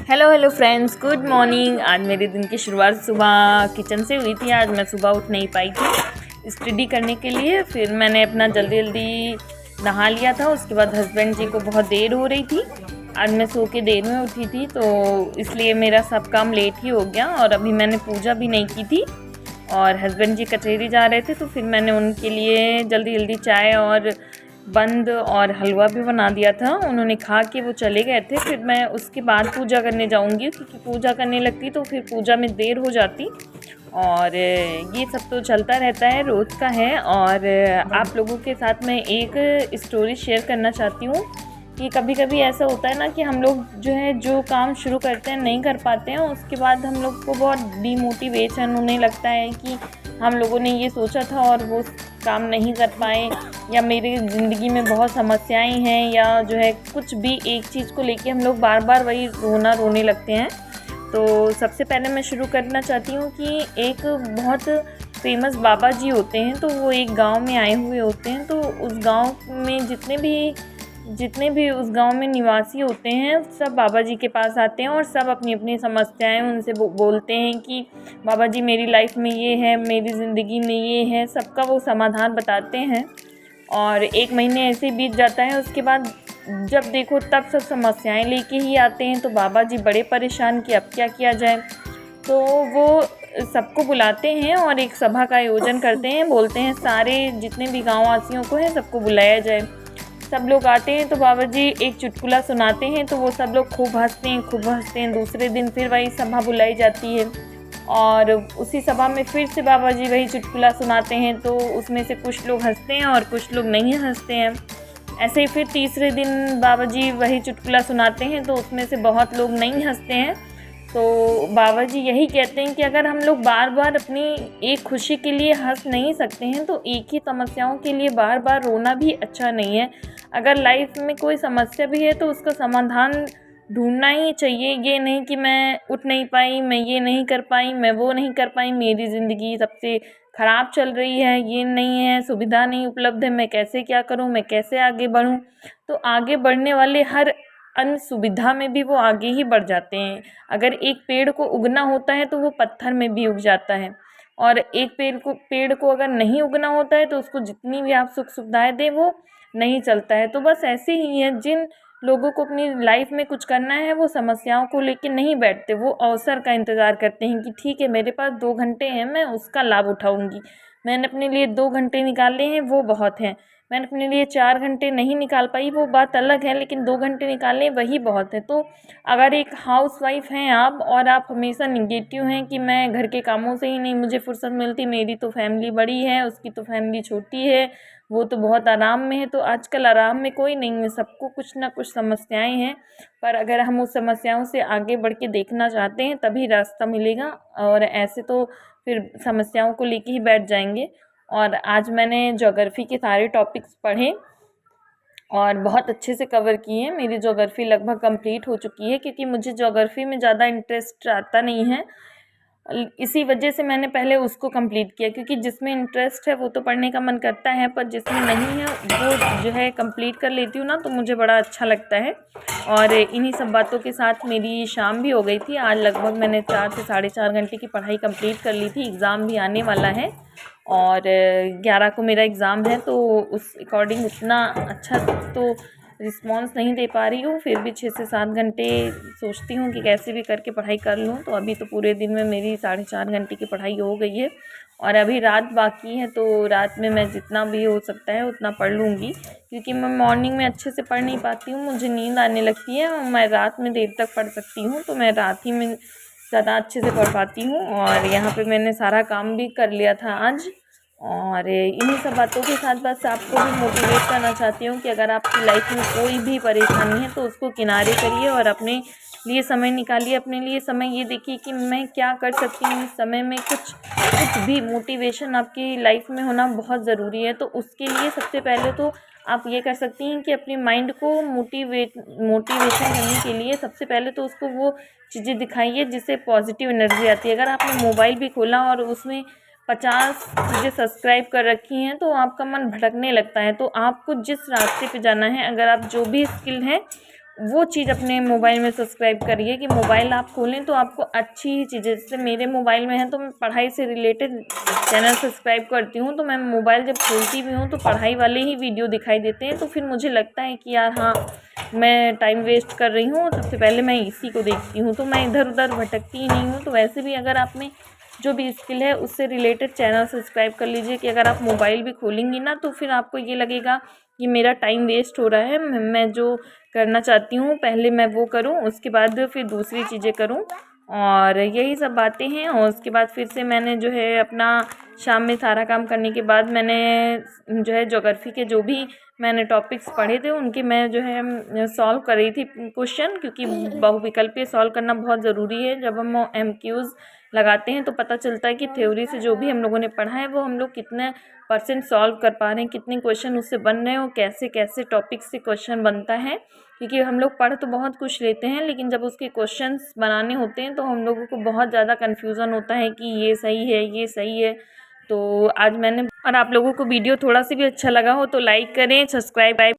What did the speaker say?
Hello hello friends, good morning. आज मेरे दिन की शुरुआत सुबह किचन से हुई थी। आज मैं सुबह उठ नहीं पाई थी स्टडी करने के लिए। फिर मैंने अपना जल्दी जल्दी नहा लिया था। उसके बाद हस्बैंड जी को बहुत देर हो रही थी। आज मैं सो के देर में उठी थी तो इसलिए मेरा सब काम लेट ही हो गया। और अभी मैंने पूजा भी नहीं की थी और हस्बैंड जी कचहरी जा रहे थे तो फिर मैंने उनके लिए जल्दी जल्दी चाय और बंद और हलवा भी बना दिया था। उन्होंने खा के वो चले गए थे। फिर मैं उसके बाद पूजा करने जाऊंगी क्योंकि पूजा करने लगती तो फिर पूजा में देर हो जाती। और ये सब तो चलता रहता है, रोज़ का है। और आप लोगों के साथ मैं एक स्टोरी शेयर करना चाहती हूँ कि कभी कभी ऐसा होता है ना कि हम लोग जो काम शुरू करते हैं नहीं कर पाते हैं। उसके बाद हम लोग को बहुत डीमोटिवेशन होने लगता है कि हम लोगों ने ये सोचा था और वो काम नहीं कर पाए, या मेरी ज़िंदगी में बहुत समस्याएं हैं, या कुछ भी एक चीज़ को लेके हम लोग बार बार वही रोने लगते हैं। तो सबसे पहले मैं शुरू करना चाहती हूँ कि एक बहुत फेमस बाबा जी होते हैं। तो वो एक गांव में आए हुए होते हैं। तो उस गांव में जितने भी उस गांव में निवासी होते हैं सब बाबा जी के पास आते हैं और सब अपनी अपनी समस्याएं उनसे बोलते हैं कि बाबा जी मेरी लाइफ में ये है, मेरी ज़िंदगी में ये है। सबका वो समाधान बताते हैं। और एक महीने ऐसे ही बीत जाता है। उसके बाद जब देखो तब सब समस्याएं लेके ही आते हैं। तो बाबा जी बड़े परेशान कि अब क्या किया जाए। तो वो सबको बुलाते हैं और एक सभा का आयोजन करते हैं। बोलते हैं सारे जितने भी गाँव वासियों को है सबको बुलाया जाए। सब लोग आते हैं तो बाबा जी एक चुटकुला सुनाते हैं। तो वो सब लोग खूब हंसते हैं। दूसरे दिन फिर वही सभा बुलाई जाती है और उसी सभा में फिर से बाबा जी वही चुटकुला सुनाते हैं। तो उसमें से कुछ लोग हंसते हैं और कुछ लोग नहीं हंसते हैं। ऐसे ही फिर तीसरे दिन बाबा जी वही चुटकुला सुनाते हैं तो उसमें से बहुत लोग नहीं हंसते हैं। तो बाबा जी यही कहते हैं कि अगर हम लोग बार बार अपनी एक खुशी के लिए हंस नहीं सकते हैं तो एक ही समस्याओं के लिए बार बार रोना भी अच्छा नहीं है। अगर लाइफ में कोई समस्या भी है तो उसका समाधान ढूंढना ही चाहिए। ये नहीं कि मैं उठ नहीं पाई, मैं ये नहीं कर पाई, मैं वो नहीं कर पाई, मेरी ज़िंदगी सबसे ख़राब चल रही है, ये नहीं है, सुविधा नहीं उपलब्ध है, मैं कैसे क्या करूं, मैं कैसे आगे बढ़ूं। तो आगे बढ़ने वाले हर अन्य सुविधा में भी वो आगे ही बढ़ जाते हैं। अगर एक पेड़ को उगना होता है तो वो पत्थर में भी उग जाता है। और एक पेड़ को अगर नहीं उगना होता है तो उसको जितनी भी आप सुख सुविधाएं दें वो नहीं चलता है। तो बस ऐसे ही है, जिन लोगों को अपनी लाइफ में कुछ करना है वो समस्याओं को लेकर नहीं बैठते। वो अवसर का इंतज़ार करते हैं कि ठीक है मेरे पास 2 घंटे हैं, मैं उसका लाभ उठाऊंगी। मैंने अपने लिए 2 घंटे निकाले हैं वो बहुत हैं। मैंने अपने लिए 4 घंटे नहीं निकाल पाई वो बात अलग है, लेकिन 2 घंटे निकाले वही बहुत है। तो अगर एक हाउस वाइफ हैं आप और आप हमेशा निगेटिव हैं कि मैं घर के कामों से ही नहीं मुझे फुर्सत मिलती, मेरी तो फैमिली बड़ी है, उसकी तो फैमिली छोटी है, वो तो बहुत आराम में है। तो आजकल आराम में कोई नहीं है, सबको कुछ ना कुछ समस्याएं हैं। पर अगर हम उस समस्याओं से आगे बढ़ के देखना चाहते हैं तभी रास्ता मिलेगा। और ऐसे तो फिर समस्याओं को लेके ही बैठ जाएंगे। और आज मैंने ज्योग्राफी के सारे टॉपिक्स पढ़े और बहुत अच्छे से कवर किए हैं। मेरी ज्योग्राफी लगभग कंप्लीट हो चुकी है क्योंकि मुझे ज्योग्राफी में ज़्यादा इंटरेस्ट आता नहीं है। इसी वजह से मैंने पहले उसको कंप्लीट किया, क्योंकि जिसमें इंटरेस्ट है वो तो पढ़ने का मन करता है, पर जिसमें नहीं है वो कंप्लीट कर लेती हूँ ना तो मुझे बड़ा अच्छा लगता है। और इन्हीं सब बातों के साथ मेरी शाम भी हो गई थी। आज लगभग मैंने 4 से 4.5 घंटे की पढ़ाई कंप्लीट कर ली थी। एग्ज़ाम भी आने वाला है और 11 को मेरा एग्ज़ाम है। तो उस अकॉर्डिंग उतना अच्छा तो रिस्पॉन्स नहीं दे पा रही हूँ। फिर भी 6 से 7 घंटे सोचती हूँ कि कैसे भी करके पढ़ाई कर लूँ। तो अभी तो पूरे दिन में मेरी 4.5 घंटे की पढ़ाई हो गई है और अभी रात बाकी है। तो रात में मैं जितना भी हो सकता है उतना पढ़ लूँगी, क्योंकि मैं मॉर्निंग में अच्छे से पढ़ नहीं पाती हूँ, मुझे नींद आने लगती है। मैं रात में देर तक पढ़ सकती हूँ तो मैं रात ही में ज़्यादा अच्छे से पढ़ पाती हूँ। और यहाँ पे मैंने सारा काम भी कर लिया था आज। और इन्हीं सब बातों के साथ बस आपको भी मोटिवेट करना चाहती हूँ कि अगर आपकी लाइफ में कोई भी परेशानी है तो उसको किनारे करिए और अपने लिए समय निकालिए। अपने लिए समय ये देखिए कि मैं क्या कर सकती हूँ इस समय में। कुछ भी मोटिवेशन आपकी लाइफ में होना बहुत ज़रूरी है। तो उसके लिए सबसे पहले तो आप ये कर सकती हैं कि अपने माइंड को मोटिवेशन करने के लिए सबसे पहले तो उसको वो चीज़ें दिखाइए जिससे पॉजिटिव एनर्जी आती है। अगर आपने मोबाइल भी खोला और उसमें 50 चीज़ें सब्सक्राइब कर रखी हैं तो आपका मन भटकने लगता है। तो आपको जिस रास्ते पे जाना है, अगर आप जो भी स्किल है वो चीज़ अपने मोबाइल में सब्सक्राइब करिए कि मोबाइल आप खोलें तो आपको अच्छी ही चीज़ें, जैसे मेरे मोबाइल में है तो मैं पढ़ाई से रिलेटेड चैनल सब्सक्राइब करती हूँ, तो मैं मोबाइल जब खोलती भी हूँ तो पढ़ाई वाले ही वीडियो दिखाई देते हैं, तो फिर मुझे लगता है कि यार हाँ मैं टाइम वेस्ट कर रही हूँ, सबसे पहले मैं इसी को देखती हूँ, तो मैं इधर उधर भटकती ही नहीं हूँ। तो वैसे भी अगर आप में जो भी स्किल है उससे रिलेटेड चैनल सब्सक्राइब कर लीजिए कि अगर आप मोबाइल भी खोलेंगी ना तो फिर आपको ये लगेगा कि मेरा टाइम वेस्ट हो रहा है, मैं जो करना चाहती हूँ पहले मैं वो करूँ, उसके बाद फिर दूसरी चीज़ें करूँ। और यही सब बातें हैं। और उसके बाद फिर से मैंने जो है अपना शाम में सारा काम करने के बाद मैंने जो है ज्योग्राफी के जो भी मैंने टॉपिक्स पढ़े थे उनके मैं जो है सॉल्व कर रही थी क्वेश्चन, क्योंकि बहुविकल्पीय सॉल्व करना बहुत ज़रूरी है। जब हम MQs लगाते हैं तो पता चलता है कि थ्योरी से जो भी हम लोगों ने पढ़ा है वो हम लोग कितने % सॉल्व कर पा रहे हैं, कितने क्वेश्चन उससे बन रहे हैं और कैसे कैसे टॉपिक से क्वेश्चन बनता है। क्योंकि हम लोग पढ़ तो बहुत कुछ लेते हैं लेकिन जब उसके क्वेश्चंस बनाने होते हैं तो हम लोगों को बहुत ज़्यादा कन्फ्यूज़न होता है कि ये सही है ये सही है। तो आज मैंने, और आप लोगों को वीडियो थोड़ा सा भी अच्छा लगा हो तो लाइक करें, सब्सक्राइब